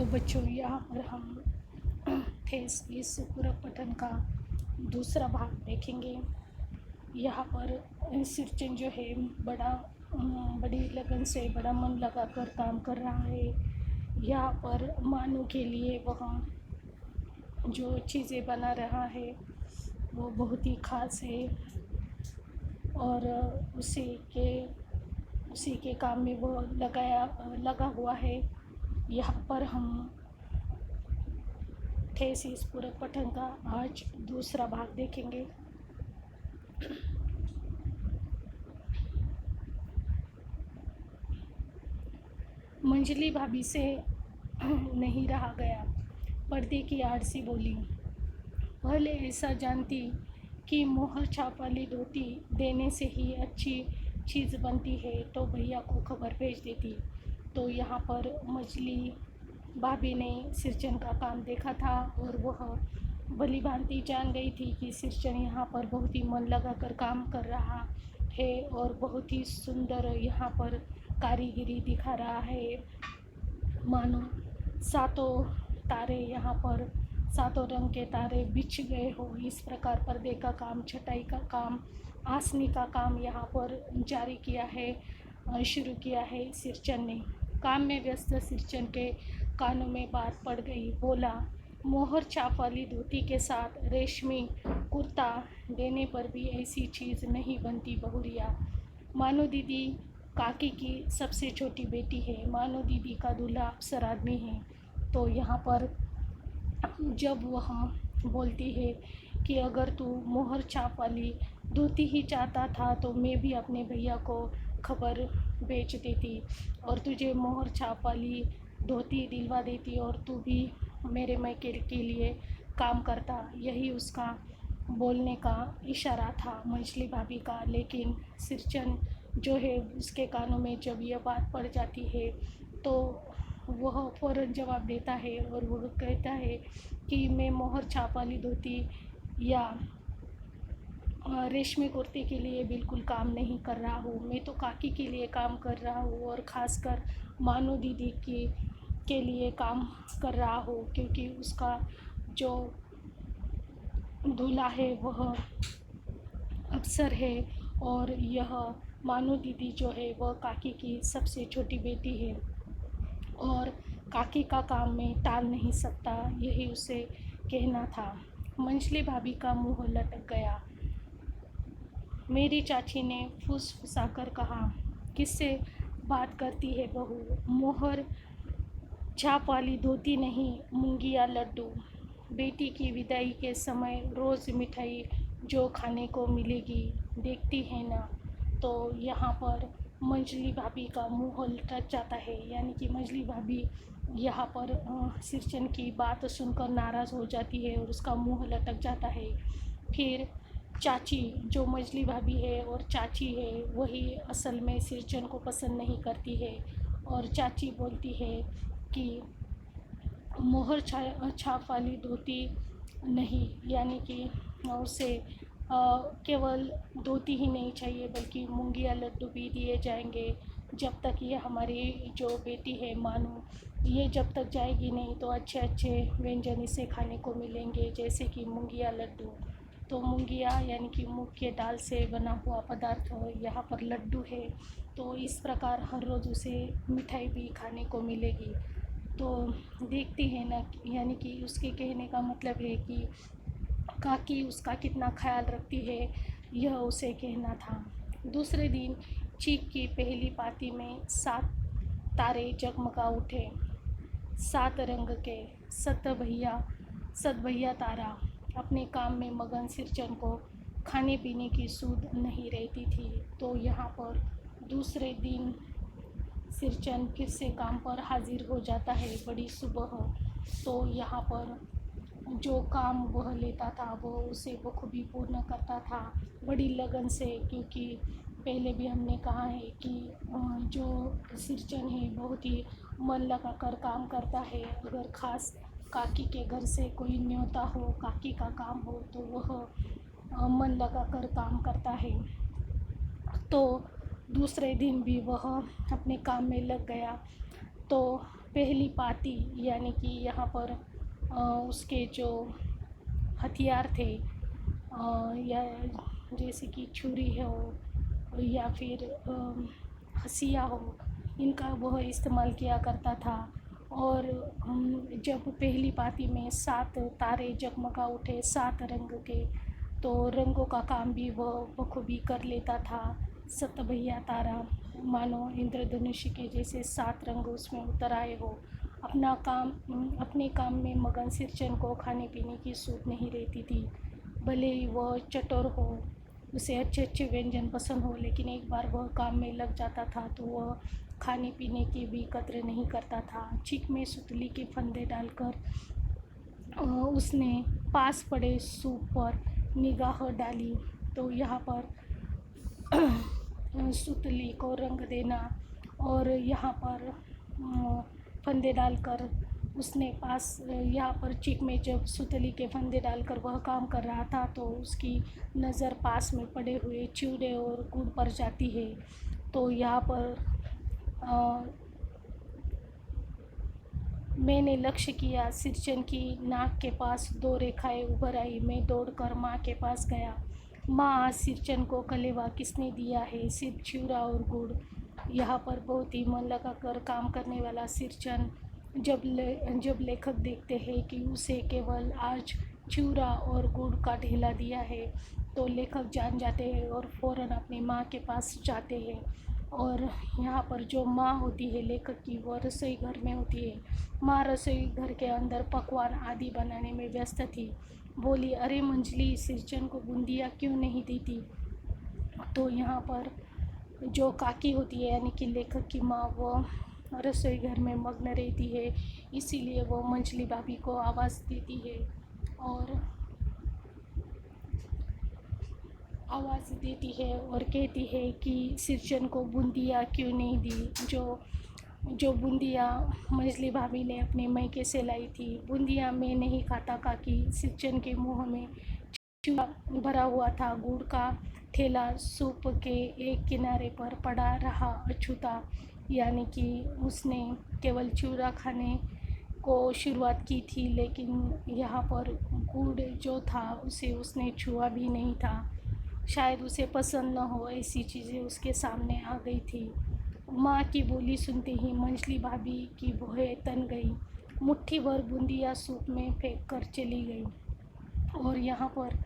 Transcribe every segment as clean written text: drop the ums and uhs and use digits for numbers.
तो बच्चों, यहाँ पर हम थेस इस पूरक पठन का दूसरा भाग देखेंगे। यहाँ पर सिरचन जो है बड़ी लगन से, बड़ा मन लगा कर काम कर रहा है। यहाँ पर मानू के लिए वह जो चीज़ें बना रहा है वो बहुत ही ख़ास है और उसी के काम में वो लगा हुआ है। यहाँ पर हम ठेस इस पूरक पठन का आज दूसरा भाग देखेंगे। मंजली भाभी से नहीं रहा गया। पर्दे की आड़ सी बोली, पहले ऐसा जानती कि मोहर छाप वाली धोती देने से ही अच्छी चीज़ बनती है तो भैया को खबर भेज देती। तो यहाँ पर मंजली भाभी ने सिरचन का काम देखा था और वह भली भांति जान गई थी कि सिरचन यहाँ पर बहुत ही मन लगा कर काम कर रहा है और बहुत ही सुंदर यहाँ पर कारीगरी दिखा रहा है। मानो सातों तारे यहाँ पर, सातों रंग के तारे बिछ गए हो, इस प्रकार पर्दे का काम, छटाई का काम, आसनी का काम यहाँ पर जारी किया है, शुरू किया है सिरचन ने। काम में व्यस्त सिरचन के कानों में बात पड़ गई। बोला, मोहर छाप वाली धोती के साथ रेशमी कुर्ता देने पर भी ऐसी चीज़ नहीं बनती बहुरिया। मानो दीदी काकी की सबसे छोटी बेटी है। मानो दीदी का दूल्हा अफसर आदमी है। तो यहाँ पर जब वह बोलती है कि अगर तू मोहर छाप वाली धोती ही चाहता था तो मैं भी अपने भैया को खबर भेज देती और तुझे मोहर छाप वाली धोती दिलवा देती और तू भी मेरे मायके के लिए काम करता। यही उसका बोलने का इशारा था मंजली भाभी का। लेकिन सिरचन जो है उसके कानों में जब यह बात पड़ जाती है तो वह फ़ौरन जवाब देता है और वह कहता है कि मैं मोहर छाप वाली धोती या रेशमी कुर्ते के लिए बिल्कुल काम नहीं कर रहा हूँ। मैं तो काकी के लिए काम कर रहा हूँ और ख़ासकर मानो दीदी के लिए काम कर रहा हूँ, क्योंकि उसका जो दूल्हा है वह अफसर है और यह मानो दीदी जो है वह काकी की सबसे छोटी बेटी है और काकी का काम में टाल नहीं सकता, यही उसे कहना था। मंजली भाभी का मुंह लटक गया। मेरी चाची ने फुसफुसाकर कहा, किससे बात करती है बहू? मोहर छाप वाली धोती नहीं, मूंगिया लड्डू। बेटी की विदाई के समय रोज़ मिठाई जो खाने को मिलेगी, देखती है ना। तो यहाँ पर मंजली भाभी का मुँह लटक जाता है, यानी कि मंजली भाभी यहाँ पर सिरचन की बात सुनकर नाराज़ हो जाती है और उसका मुँह लटक जाता है। फिर चाची जो मंजली भाभी है और चाची है वही असल में सिरचन को पसंद नहीं करती है और चाची बोलती है कि मोहर छाप वाली धोती नहीं, यानी कि उसे केवल धोती ही नहीं चाहिए बल्कि मूंगिया लड्डू भी दिए जाएंगे। जब तक ये हमारी जो बेटी है मानू, ये जब तक जाएगी नहीं तो अच्छे अच्छे व्यंजन इसे खाने को मिलेंगे, जैसे कि मूंगिया लड्डू। तो मूंगिया यानी कि मूंग के दाल से बना हुआ पदार्थ यहाँ पर लड्डू है। तो इस प्रकार हर रोज़ उसे मिठाई भी खाने को मिलेगी। तो देखती है ना, यानी कि उसके कहने का मतलब है कि काकी उसका कितना ख्याल रखती है, यह उसे कहना था। दूसरे दिन चीक की पहली पाती में 7 तारे जगमगा उठे। 7 रंग के सत भैया तारा। अपने काम में मगन सिरचन को खाने पीने की सूध नहीं रहती थी। तो यहाँ पर दूसरे दिन सिरचन फिर से काम पर हाजिर हो जाता है बड़ी सुबह। तो यहाँ पर जो काम वह लेता था वो उसे बखूबी पूर्ण करता था बड़ी लगन से, क्योंकि पहले भी हमने कहा है कि जो सिरचन है बहुत ही मन लगा कर काम करता है। अगर ख़ास काकी के घर से कोई न्योता हो, काकी का काम हो, तो वह मन लगा कर काम करता है। तो दूसरे दिन भी वह अपने काम में लग गया। तो पहली पाती यानी कि यहाँ पर उसके जो हथियार थे, या जैसे कि छुरी हो या फिर हंसिया हो, इनका वह इस्तेमाल किया करता था। और जब पहली पाती में 7 तारे जगमगा उठे 7 रंग के, तो रंगों का काम भी वह बखूबी कर लेता था। सतभैया तारा, मानो इंद्रधनुष के जैसे 7 रंग उसमें उतर आए हो। अपने काम में मगन सिरचन को खाने पीने की सूझ नहीं रहती थी। भले ही वह चतुर हो, उसे अच्छे अच्छे व्यंजन पसंद हो, लेकिन एक बार वह काम में लग जाता था तो वह खाने पीने की भी कद्र नहीं करता था। चीख में सुतली के फंदे डालकर उसने पास पड़े सूप पर निगाह डाली, तो यहाँ पर सुतली को रंग देना और यहाँ पर फंदे डालकर उसने पास यहाँ पर चिक में जब सुतली के फंदे डालकर वह काम कर रहा था तो उसकी नज़र पास में पड़े हुए चिवड़े और गुड़ पर जाती है। तो यहाँ पर मैंने लक्ष्य किया, सिरचन की नाक के पास 2 रेखाएं उभर आई। मैं दौड़कर माँ के पास गया। माँ, आज सिरचन को कलेवा किसने दिया है? सिर्फ चिवड़ा और गुड़। यहाँ पर बहुत ही मन लगाकर काम करने वाला सिरचन जब लेखक देखते हैं कि उसे केवल आज चिवड़ा और गुड़ का ढेला दिया है, तो लेखक जान जाते हैं और फ़ौरन अपनी माँ के पास जाते हैं। और यहाँ पर जो माँ होती है लेखक की, वह रसोई घर में होती है। माँ रसोई घर के अंदर पकवान आदि बनाने में व्यस्त थी। बोली, अरे मंजली, सिरचन को बूंदिया क्यों नहीं देती? तो यहाँ पर जो काकी होती है यानी कि लेखक की माँ, वो रसोई घर में मग्न रहती है, इसीलिए वो मंजली भाभी को आवाज़ देती है और कहती है कि सिरचन को बूंदिया क्यों नहीं दी, जो बूंदिया मंजली भाभी ने अपने मैके से लाई थी। बूंदिया मैं नहीं खाता काकी। सिरचन के मुंह में चूड़ा भरा हुआ था। गुड़ का ठेला सूप के एक किनारे पर पड़ा रहा अछूता, यानी कि उसने केवल चूड़ा खाने को शुरुआत की थी, लेकिन यहाँ पर गुड़ जो था उसे उसने छुआ भी नहीं था। शायद उसे पसंद न हो, ऐसी चीज़ें उसके सामने आ गई थी। माँ की बोली सुनते ही मंजली भाभी की भौहें तन गई। मुट्ठी भर बूंदिया सूप में फेंक कर चली गई। और यहाँ पर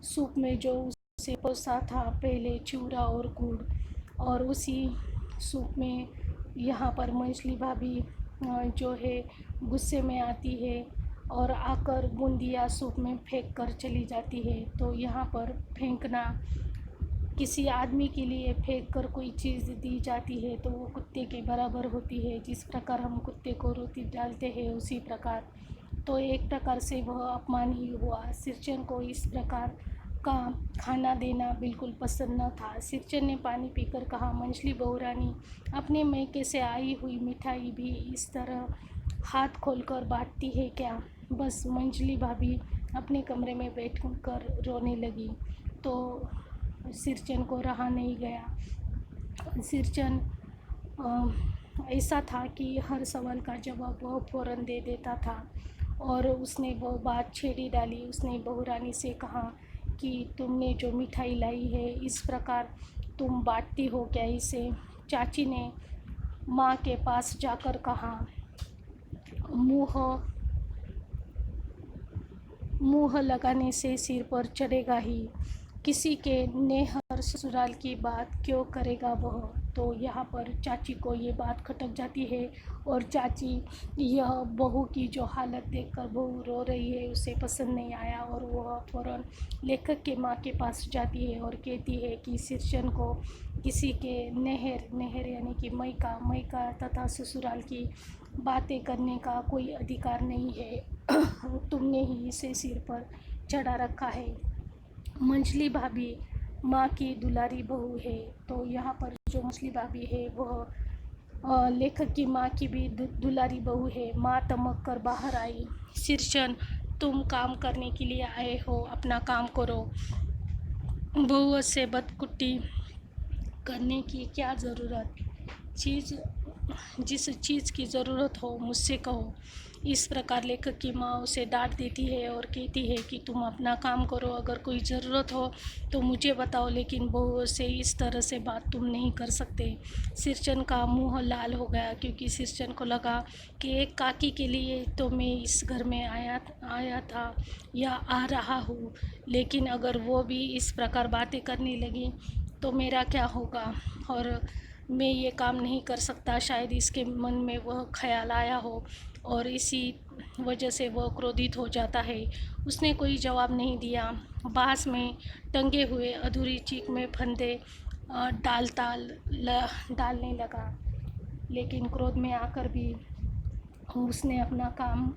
सूप में जो उसे परोसा था पहले चिवड़ा और गुड़, और उसी सूप में यहाँ पर मंजली भाभी जो है गुस्से में आती है और आकर बूंदिया सूप में फेंक कर चली जाती है। तो यहाँ पर फेंकना, किसी आदमी के लिए फेंक कर कोई चीज़ दी जाती है तो वो कुत्ते के बराबर होती है। जिस प्रकार हम कुत्ते को रोटी डालते हैं उसी प्रकार, तो एक प्रकार से वह अपमान ही हुआ। सिरचन को इस प्रकार का खाना देना बिल्कुल पसंद न था। सिरचन ने पानी पीकर कहा, मंजली बहुरानी, अपने मैके से आई हुई मिठाई भी इस तरह हाथ खोलकर बांटती है क्या? बस मंजली भाभी अपने कमरे में बैठकर रोने लगी। तो सिरचन को रहा नहीं गया। सिरचन ऐसा था कि हर सवाल का जवाब वह फ़ौरन दे देता था, और उसने वो बात छेड़ी डाली। उसने बहुरानी से कहा कि तुमने जो मिठाई लाई है इस प्रकार तुम बांटती हो क्या इसे? चाची ने माँ के पास जाकर कहा, मुँह लगाने से सिर पर चढ़ेगा ही, किसी के नेहर ससुराल की बात क्यों करेगा वह? तो यहाँ पर चाची को ये बात खटक जाती है, और चाची यह बहू की जो हालत देखकर बहू रो रही है उसे पसंद नहीं आया, और वह फ़ौरन लेखक के माँ के पास जाती है और कहती है कि सिरचन को किसी के नेहर यानी कि मैका तथा ससुराल की बातें करने का कोई अधिकार नहीं है। तुमने ही इसे सिर पर चढ़ा रखा है। मंजली भाभी माँ की दुलारी बहू है। तो यहाँ पर जो मंजली भाभी है वह लेखक की माँ की भी दुलारी बहू है। माँ तमक कर बाहर आई। सिरचन, तुम काम करने के लिए आए हो, अपना काम करो। बहू से बदकुट्टी करने की क्या ज़रूरत? चीज़ जिस चीज़ की ज़रूरत हो मुझसे कहो। इस प्रकार लेखक की माँ उसे डांट देती है और कहती है कि तुम अपना काम करो, अगर कोई ज़रूरत हो तो मुझे बताओ, लेकिन बहू से इस तरह से बात तुम नहीं कर सकते। सिरचन का मुंह लाल हो गया, क्योंकि सिरचन को लगा कि एक काकी के लिए तो मैं इस घर में आया था या आ रहा हूँ, लेकिन अगर वो भी इस प्रकार बातें करने लगी तो मेरा क्या होगा, और मैं ये काम नहीं कर सकता। शायद इसके मन में वह ख्याल आया हो और इसी वजह से वह क्रोधित हो जाता है। उसने कोई जवाब नहीं दिया। बांस में टंगे हुए अधूरी चीख में फंदे डालने लगा, लेकिन क्रोध में आकर भी उसने अपना काम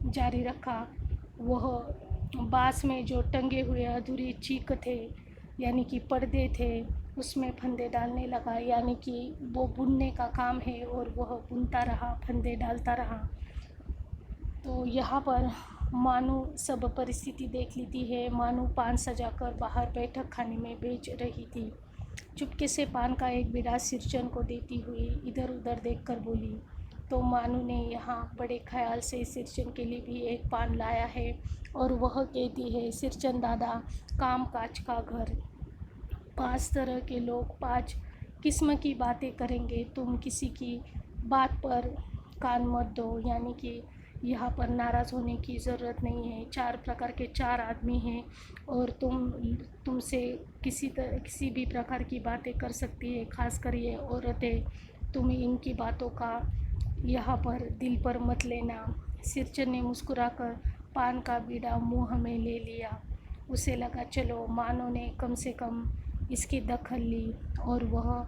जारी रखा। वह बांस में जो टंगे हुए अधूरी चीख थे, यानी कि पर्दे थे, उसमें फंदे डालने लगा, यानी कि वो बुनने का काम है और वह बुनता रहा, फंदे डालता रहा। तो यहाँ पर मानू सब परिस्थिति देख लेती है। मानू पान सजाकर बाहर बैठक खाने में बेच रही थी। चुपके से पान का एक बीड़ा सिरचन को देती हुई इधर उधर देखकर बोली, तो मानू ने यहाँ बड़े ख्याल से सिरचन के लिए भी एक पान लाया है और वह कहती है, सिरचन दादा, काम काज का घर, 5 तरह के लोग 5 किस्म की बातें करेंगे, तुम किसी की बात पर कान मत दो। यानी कि यहाँ पर नाराज़ होने की ज़रूरत नहीं है। 4 प्रकार के 4 आदमी हैं और तुमसे किसी भी प्रकार की बातें कर सकती है, खासकर ये औरतें। तुम इनकी बातों का यहाँ पर दिल पर मत लेना। सिरचन ने मुस्कुराकर पान का बीड़ा मुँह में ले लिया। उसे लगा चलो मानो ने कम से कम इसकी दखल ली और वह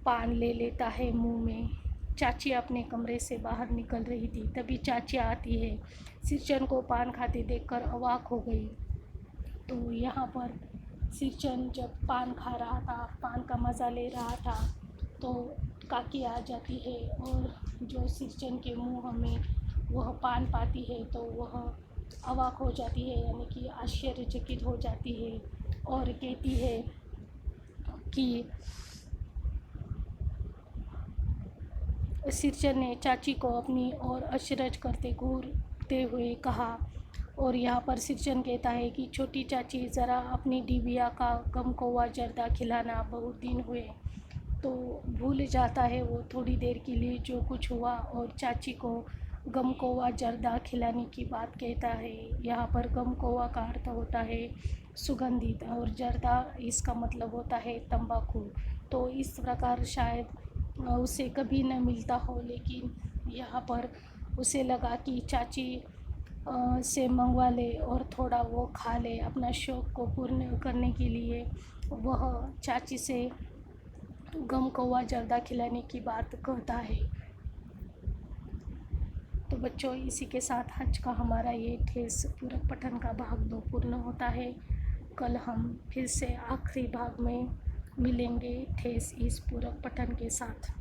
पान ले लेता है मुंह में। चाची अपने कमरे से बाहर निकल रही थी, तभी चाची आती है। सिरचन को पान खाते देखकर अवाक हो गई। तो यहाँ पर सिरचन जब पान खा रहा था, पान का मज़ा ले रहा था, तो काकी आ जाती है और जो सिरचन के मुंह में वह पान पाती है तो वह अवाक हो जाती है, यानी कि आश्चर्यचकित हो जाती है और कहती है कि सिरचन ने चाची को अपनी ओर अचरज करते घूरते हुए कहा। और यहाँ पर सिरचन कहता है कि छोटी चाची, ज़रा अपनी डिबिया का गमकौवा जर्दा खिलाना, बहुत दिन हुए। तो भूल जाता है वो थोड़ी देर के लिए जो कुछ हुआ और चाची को गमकौवा जर्दा खिलाने की बात कहता है। यहाँ पर गमकौवा का अर्थ होता है सुगंधित और जर्दा इसका मतलब होता है तंबाकू। तो इस प्रकार शायद उसे कभी न मिलता हो, लेकिन यहाँ पर उसे लगा कि चाची से मंगवा ले और थोड़ा वो खा ले। अपना शौक़ को पूर्ण करने के लिए वह चाची से गम कौवा जर्दा खिलाने की बात कहता है। तो बच्चों, इसी के साथ आज का हमारा ये ठेस पूरक पठन का भाग 2 पूर्ण होता है। कल हम फिर से आखिरी भाग में मिलेंगे ठेस इस पूरक पठन के साथ।